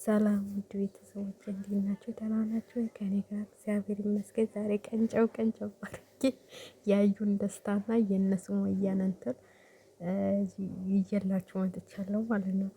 ሰላም ውድ ቤተሰቦች እንዴት ናችሁ? ደህና ናችሁ? ከኔ ጋር እግዚአብሔር ይመስገን። ዛሬ ቀንጨው አድርጌ ያዩን ደስታና የእነሱ ሱመያን እንትን ይዤላችሁ መጥቻለሁ ማለት ነው።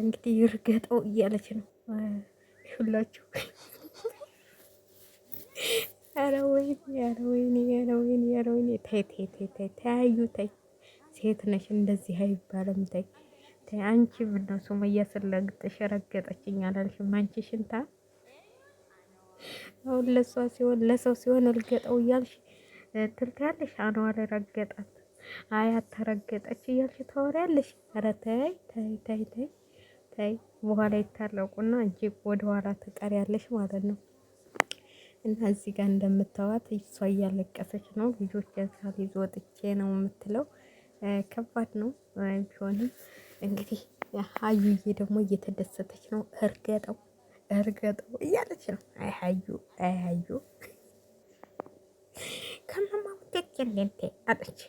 እንግዲህ ይርገጠው እያለች ነው ሁላችሁ። ኧረ ወይኔ ኧረ ወይኔ ኧረ ወይኔ ኧረ ወይኔ ተይ ተይ ተይ ተይ ተያዩ ተይ። ሴት ነሽ እንደዚህ አይባልም ተይ። አንቺ ምነው ሱመያ ስለግጥሽ ረገጠችኝ አላልሽም? አንቺ ሽንታ አሁን ለሷ ሲሆን ለሰው ሲሆን እልገጠው እያልሽ ትልታለሽ። አንዋር ረገጣት አያት ተረገጠች እያልሽ ታወሪያለሽ። ኧረ ተይ ተይ ተይ ተይ ተይ። በኋላ ይታረቁና እጅግ ወደ ኋላ ትቀሪያለሽ ማለት ነው። እና እዚህ ጋር እንደምታዋት እሷ እያለቀሰች ነው። ልጆች ያሳል ይዞ ወጥቼ ነው የምትለው። ከባድ ነው ቢሆንም እንግዲህ ሀዩዬ ደግሞ እየተደሰተች ነው። እርገጠው እርገጠው እያለች ነው። አይ ሀዩ አይ ሀዩ ከማማ ሙቀቅ አለች።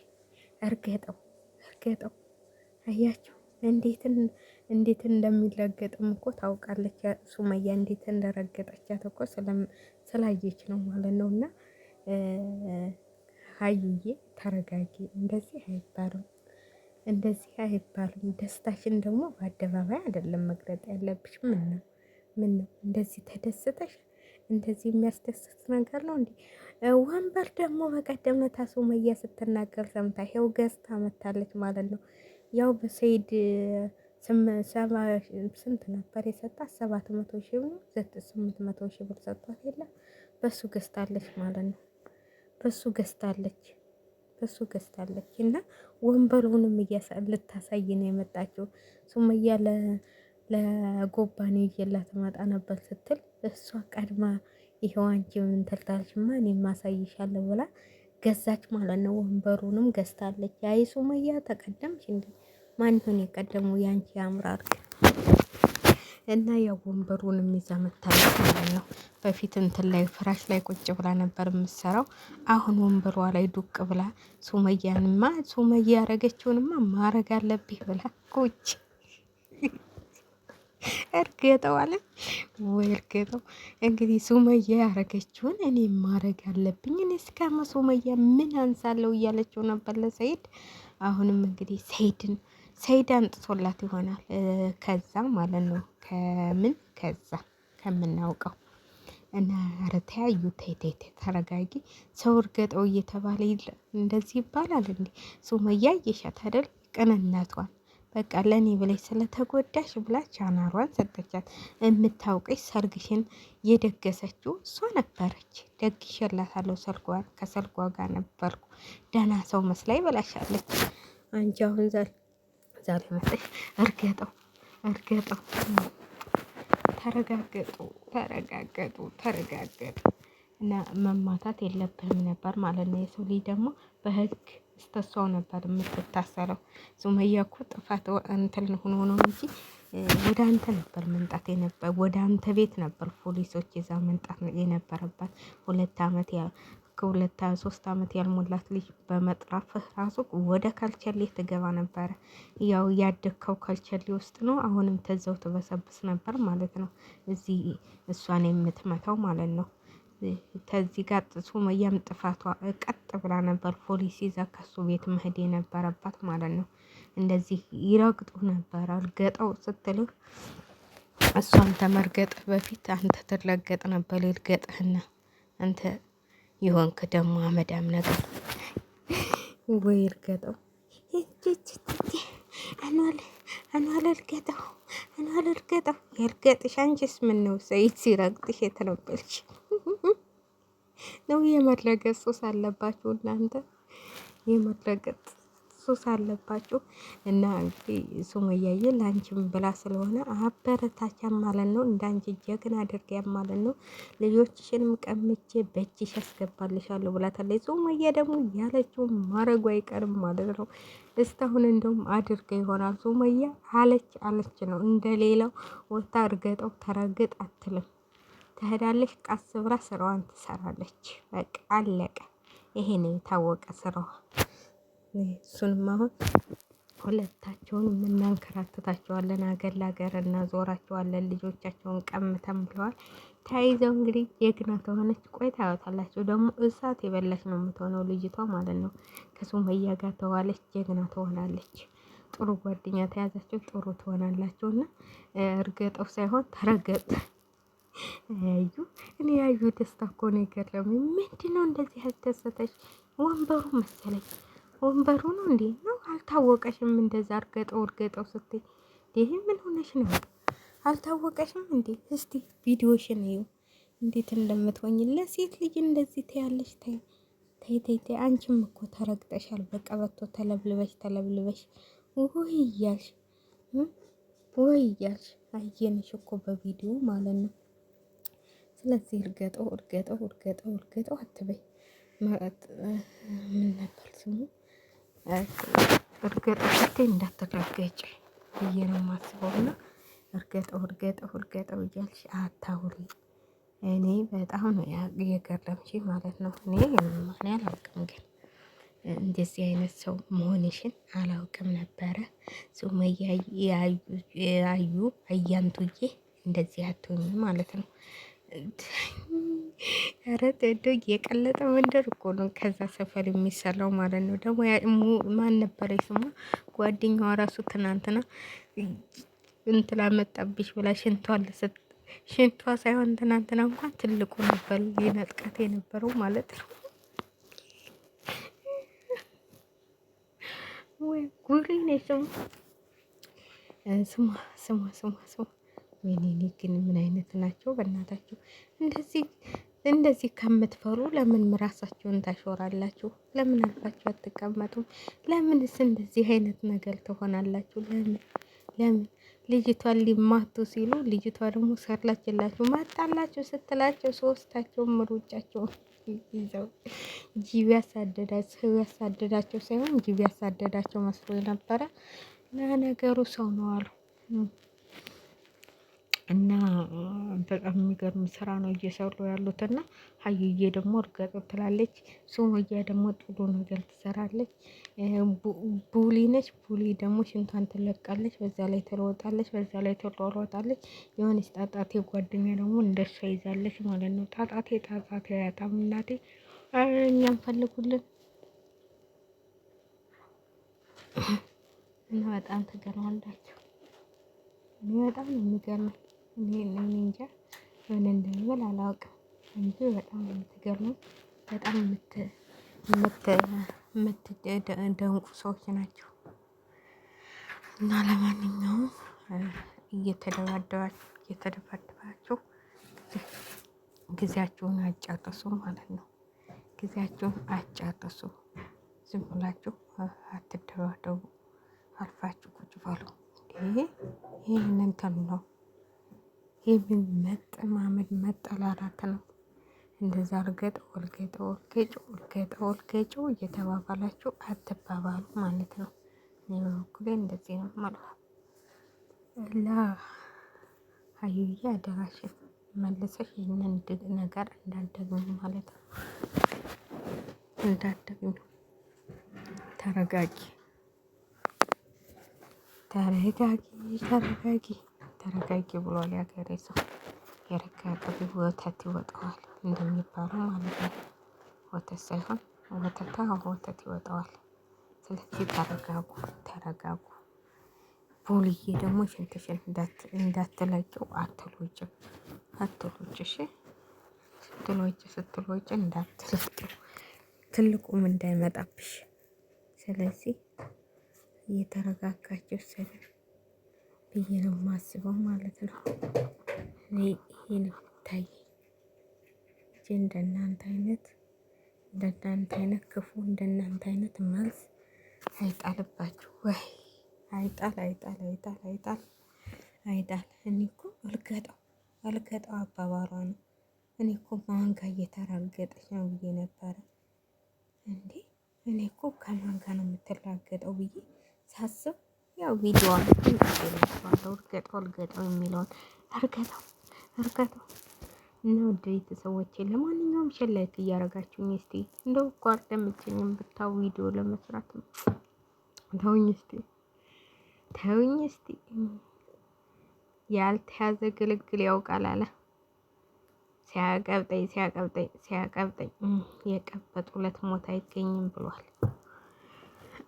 እርገጠው እርገጠው። አያችሁ እንዴት እንደሚረገጥም እኮ ታውቃለች። ሱመያ እንዴት እንደረገጠቻት እኮ ስላየች ነው ማለት ነው። እና ሀዩዬ ተረጋጊ። እንደዚህ አይባልም እንደዚህ አይባልም። ደስታሽን ደግሞ በአደባባይ አይደለም መግለጥ ያለብሽ። ምን ነው እንደዚህ ተደስተሽ እንደዚህ የሚያስደስት ነገር ነው እንዴ? ወንበር ደግሞ በቀደም ዕለት ሱመያ ስትናገር ሰምታ ይኸው ገዝታ መታለች ማለት ነው። ያው በሰይድ ስንት ነበር የሰጣት? 700,000 ብር 800,000 ብር ሰጥቷት የለ በሱ ገዝታለች ማለት ነው። በሱ ገዝታለች እና ወንበሩንም ልታሳይ ነው የመጣችው። ሱመያ ለጎባኔ ይዤላት መጣ ነበር ስትል እሷ ቀድማ ይሄው አንቺ ምን ተልታልሽማ እኔም ማሳይሻለሁ ብላ ገዛች ማለት ነው። ወንበሩንም ገዝታለች። አይ ሱመያ ተቀደምሽ እንዴ? ማን ይሆን የቀደመው? ያንቺ ያምራል። እና ያው ወንበሩንም ይዛ መታለች ማለት ነው። በፊት እንትን ላይ ፍራሽ ላይ ቁጭ ብላ ነበር የምትሰራው። አሁን ወንበሯ ላይ ዱቅ ብላ ሱመያ ያረገችውንማ ማረግ አለብኝ ብላ ቁጭ እርገጠው አለ ወይ እርገጠው። እንግዲህ ሱመያ ያረገችውን እኔ ማረግ አለብኝ፣ እኔ እስከማ ሱመያ ምን አንሳለሁ እያለችው ነበር ለሰይድ። አሁንም እንግዲህ ሰይድ አንጥቶላት ይሆናል ከዛ ማለት ነው። ከዛ ከምናውቀው እና ኧረ ተያዩ ተይ ተይ ተይ ተረጋጊ። ሰው እርገጠው እየተባለ እንደዚህ ይባላል እንዴ? ሱመያ እየሻት አይደል ቅንነቷን በቃ ለኔ ብለሽ ስለተጎዳሽ ብላ ቻናሯን ሰጠቻት። የምታውቀሽ ሰርግሽን የደገሰችው እሷ ነበረች። ደግሼላታለሁ ሰልጓን ከሰልጓ ጋር ነበርኩ ደህና ሰው መስላይ ብላሻለች። አንቺ አሁን ዛሬ መጥተሽ እርገጠው ተረጋገጡ እና መማታት የለብህም ነበር ማለት ነው። የሰው ልጅ ደግሞ በህግ እስተሷው ነበር የምትታሰረው። ሱመያ እኮ ጥፋት እንትን ሆኖ ነው እንጂ ወደ አንተ ነበር መምጣት የነበር፣ ወደ አንተ ቤት ነበር ፖሊሶች ይዛ መምጣት የነበረባት። 3 አመት ያልሞላት ልጅ በመጥራፍህ ራሱ ወደ ካልቸሌ ትገባ ነበረ። ያው ያደግከው ካልቸሌ ውስጥ ነው። አሁንም ተዘው ትበሰብስ ነበር ማለት ነው። እዚህ እሷን የምትመታው ማለት ነው። ከዚህ ጋር ሱመያም ጥፋቷ ቀጥ ብላ ነበር ፖሊስ ይዛ ከሱ ቤት መሄድ የነበረባት ማለት ነው። እንደዚህ ይረግጡ ነበር። አልገጠው ስትልህ እሷን ተመርገጥ በፊት አንተ ትረገጥ ነበር። ይርገጥህና አንተ ይሆንክ ደግሞ አመዳም ነገር ወይ እርገጠው አኗል እርገጠው ያርገጥሽ። አንቺስ ምን ነው ሰይድ ሲረግጥሽ የተነበልሽ ነው? የመረገጥ ሱስ አለባችሁ እናንተ፣ የመረገጥ ሱስ አለባችሁ። እና እንግዲህ ሱመያዬ ላንቺም ብላ ስለሆነ አበረታቻም ማለት ነው። እንዳንቺ ጀግና አድርጊያም ማለት ነው። ልጆችሽንም ቀምቼ በእጅሽ ያስገባልሻለሁ ብላታለች። ሱመያ ደግሞ ያለችው ማረጉ አይቀርም ማለት ነው። እስካሁን እንደውም አድርገ ይሆናል ሱመያ አለች ነው። እንደሌላው ወታ እርገጠው ተረግጥ አትልም። ትሄዳለች፣ ቀስ ብላ ስራዋን ትሰራለች። በቃ አለቀ። ይሄ ነው የታወቀ ስራዋ። እሱንም አሁን ሁለታቸውን እናንከራትታቸዋለን፣ አገር ለአገር እናዞራቸዋለን፣ ልጆቻቸውን ቀምተን ብለዋል። ተያይዘው እንግዲህ ጀግና ተሆነች ቆይ ታዩታላችሁ። ደግሞ እሳት የበላች ነው የምትሆነው ልጅቷ ማለት ነው። ከሱመያ ጋር ተዋለች፣ ጀግና ትሆናለች። ጥሩ ጓደኛ ተያዛቸው ጥሩ ትሆናላችሁ። እና እርገጠው ሳይሆን ተረገጥ ያዩ እኔ ያዩ ደስታ እኮ ነው የገረመኝ። ምንድን ነው እንደዚህ ያስደሰተች? ወንበሩ መሰለኝ ወንበሩ ነው እንዴ? ነው አልታወቀሽም? እንደዛ እርገጠው ስትይ ይሄ ምን ሆነሽ ነው? አልታወቀሽም እንዴ? እስቲ ቪዲዮሽን እዩ እንዴት እንደምትሆኝ። ለሴት ልጅ እንደዚህ ትያለሽ? ተይ አንቺም እኮ ተረግጠሻል። በቀበቶ ተለብልበሽ ወይ እያልሽ አየንሽ እኮ በቪዲዮ ማለት ነው። ስለዚህ እርገጠው አትበይ። ምን ነበር ስሙ? እርገጠው ስትይ እንዳትረገጭ ብዬ ነው የማስበው። እና እርገጠው እያልሽ አታውሪ። እኔ በጣም ነው የገረምሽ ማለት ነው። እኔ አላውቅም፣ ግን እንደዚህ አይነት ሰው መሆንሽን አላውቅም ነበረ። ሱመያ አያንቱዬ እንደዚህ አትሆኝ ማለት ነው። ኧረ ተዶ የቀለጠ መንደር እኮ ነው ከዛ ሰፈር የሚሰራው ማለት ነው። ደግሞ ማን ነበረ ስሟ? ጓደኛዋ ራሱ ትናንትና እንትና መጣብሽ ብላ ሽንቷ ሳይሆን ትናንትና እንኳን ትልቁ ነበር ሊነጥቃት የነበረው ማለት ነው። ወይ ጉሪ ነው ስሟ። ወይኔ ግን ምን አይነት ናቸው በእናታችሁ! እንደዚህ ከምትፈሩ ለምን ራሳችሁን ታሾራላችሁ? ለምን አልፋችሁ አትቀመጡም? ለምንስ እንደዚህ አይነት ነገር ትሆናላችሁ? ለምን ልጅቷን ሊማቱ ሲሉ ልጅቷ ደግሞ ሰራችላችሁ መጣላችሁ ስትላቸው ሶስታቸውም ሩጫቸውን ይዘው ጅብ ያሳደዳቸው ሳይሆን ጅብ ያሳደዳቸው መስሎ ነበረ። ለነገሩ ሰው ነው አሉ። እና በጣም የሚገርም ስራ ነው እየሰሩ ያሉት። እና ሀዩዬ ደግሞ እርገጥ ትላለች፣ ሱመያ ደግሞ ጥሩ ነገር ትሰራለች። ቡሊ ነች። ቡሊ ደግሞ ሽንቷን ትለቃለች፣ በዛ ላይ ትሮጣለች፣ በዛ ላይ ትሯሯጣለች። የሆነች ጣጣቴ ጓደኛ ደግሞ እንደሷ ይዛለች ማለት ነው። ጣጣቴ ያታም እናቴ እኛም ፈልጉልን። እና በጣም ትገርማላችሁ። እኔ በጣም ነው የሚገርመኝ። እኔ እንጃ ምን እንደምል አላውቅም እንጂ በጣም ነው የምትገርመው። በጣም የምትደንቁ ሰዎች ናቸው። እና ለማንኛውም እየተደባደባችሁ ጊዜያችሁን አጫርሱ ማለት ነው። ጊዜያችሁን አጫርሱ። ዝም ብላችሁ አትደባደቡ። አልፋችሁ ቁጭ በሉ። ይሄንን እንትን ነው። ይሄን መጠማመድ መጠላላት ነው። እንደዛ እርገጠው እየተባባላችሁ አትባባሉ ማለት ነው። በበኩሌ እንደዚህ ነው ማለት ላ ሀዩዬ አደራሽን መልሰሽ ይህንን ነገር እንዳትደግሚ ማለት ነው። እንዳትደግሚ። ተረጋጊ ብሏል ያገሬ ሰው። የረጋ ቅቤ ወተት ይወጣዋል እንደሚባለው ማለት ነው። ወተት ሳይሆን ወተት ይወጣዋል። ስለዚህ ተረጋጉ። ቡልዬ ደግሞ ሽንትሽን እንዳትለቂው አትሎጭ እሺ። ስትሎጭ እንዳትለቂው ትልቁም እንዳይመጣብሽ። ስለዚህ እየተረጋጋችሁ ስር ብዬ ነው የማስበው ማለት ነው። እኔ ይሄ ነው ይታይ እንጂ እንደናንተ አይነት ክፉ እንደናንተ አይነት መልስ አይጣልባችሁ ወይ አይጣል። እኔ እኮ አልገጠው አባባሏ ነው። እኔ እኮ ማን ጋር እየተራገጠች ነው ብዬ ነበረ እንዴ። እኔ እኮ ከማን ጋር ነው የምትራገጠው ብዬ ሳስብ ያው ቪዲዮዋን እርገጠው የሚለውን እርገጠው እና ውድ ቤተሰቦቼ ለማንኛውም ላይክ እያደረጋችሁኝ እስቲ እንደው እኮ አልተመቸኝም ብታው ቪዲዮ ለመስራት ተውኝ እስቲ። ተውኝ እስቲ። ያልተያዘ ግልግል ያውቃል አለ። ሲያቀብጠኝ ሲያቀብጠኝ ሲያቀብጠኝ የቀበጡለት ሞት አይገኝም ብሏል።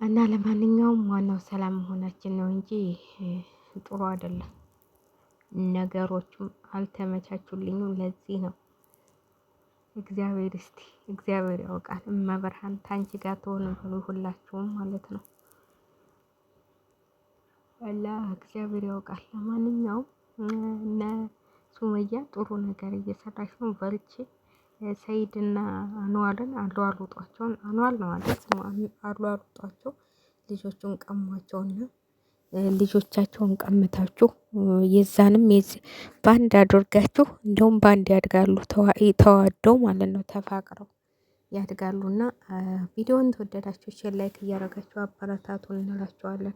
እና ለማንኛውም ዋናው ሰላም መሆናችን ነው እንጂ ጥሩ አይደለም። ነገሮቹም አልተመቻቹልኝም። ለዚህ ነው እግዚአብሔር እስቲ እግዚአብሔር ያውቃል። እመብርሃን ታንቺ ጋር ትሆን ብሎ ሁላችሁም ማለት ነው። እና እግዚአብሔር ያውቃል። ለማንኛውም እነ ሱመያ ጥሩ ነገር እየሰራች ነው። በርቺ። ሰይድና አንዋልን አሏሉጧቸውን አንዋል ነው ማለት ነው። አሏሉጧቸው ልጆቹን ቀሟቸውና ልጆቻቸውን ቀምታችሁ የዛንም ባንድ አድርጋችሁ እንደውም ባንድ ያድጋሉ። ተዋደው ማለት ነው ተፋቅረው ያድጋሉና ቪዲዮውን ተወደዳችሁ ሼር ላይክ እያደረጋችሁ አበረታቱን እንላችኋለን።